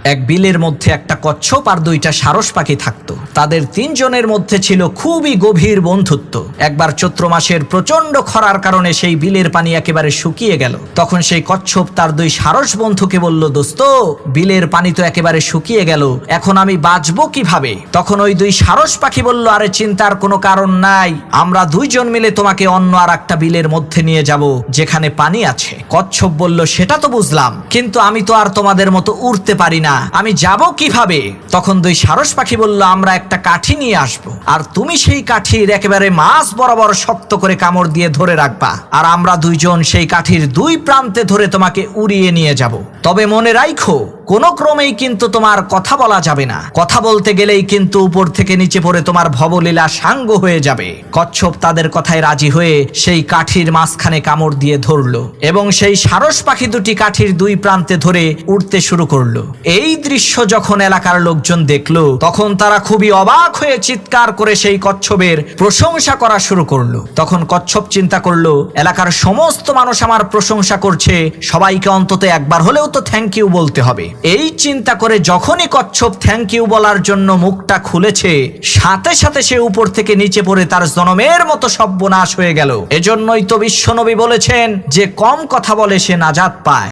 এক বিলের মধ্যে একটা কচ্ছপ আর দুইটা সারস পাখি থাকতো। তাদের তিনজনের মধ্যে ছিল খুবই গভীর বন্ধুত্ব। একবার চৈত্র মাসের প্রচন্ড খরার কারণে সেই বিলের পানি একেবারে শুকিয়ে গেল। তখন সেই কচ্ছপ তার দুই সারস বন্ধুকে বলল, দোস্ত, বিলের পানি তো একেবারে শুকিয়ে গেল, এখন আমি বাঁচবো কিভাবে? তখন ওই দুই সারস পাখি বলল, আরে চিন্তার কোনো কারণ নাই, আমরা দুইজন মিলে তোমাকে অন্য আর একটা বিলের মধ্যে নিয়ে যাব যেখানে পানি আছে। কচ্ছপ বলল, সেটা তো বুঝলাম, কিন্তু আমি তো আর তোমাদের মতো উড়তে পারি না, আমি যাব কিভাবে? তখন দুই সারস পাখি বলল, আমরা একটা কাঠি নিয়ে আসব, আর তুমি সেই কাঠির একেবারে মাছ বরাবর শক্ত করে কামড় দিয়ে ধরে রাখবা, আর আমরা দুইজন সেই কাঠির দুই প্রান্তে ধরে তোমাকে উড়িয়ে নিয়ে যাব। তবে মনে রাখো, কোনো ক্রমেই কিন্তু তোমার কথা বলা যাবে না, কথা বলতে গেলেই কিন্তু উপর থেকে নিচে পড়ে তোমার ভবলীলা সাঙ্গ হয়ে যাবে। কচ্ছপ তাদের কথায় রাজি হয়ে সেই কাঠির মাঝখানে কামড় দিয়ে ধরলো এবং সেই সারস পাখি দুটি কাঠির দুই প্রান্তে ধরে উড়তে শুরু করলো। এই দৃশ্য যখন এলাকার লোকজন দেখলো, তখন তারা খুবই অবাক হয়ে চিৎকার করে সেই কচ্ছপের প্রশংসা করা শুরু করলো। তখন কচ্ছপ চিন্তা করলো, এলাকার সমস্ত মানুষ আমার প্রশংসা করছে, সবাইকে অন্তত একবার হলেও তো থ্যাংক ইউ বলতে হবে। এই চিন্তা করে যখনই কচ্ছপ থ্যাংক ইউ বলার জন্য মুখটা খুলেছে, সাথে সাথে সে উপর থেকে নিচে পড়ে তার জনমের মতো সর্বনাশ হয়ে গেল। এজন্যই তো বিশ্বনবী বলেছেন যে কম কথা বলে সে নাজাত পায়।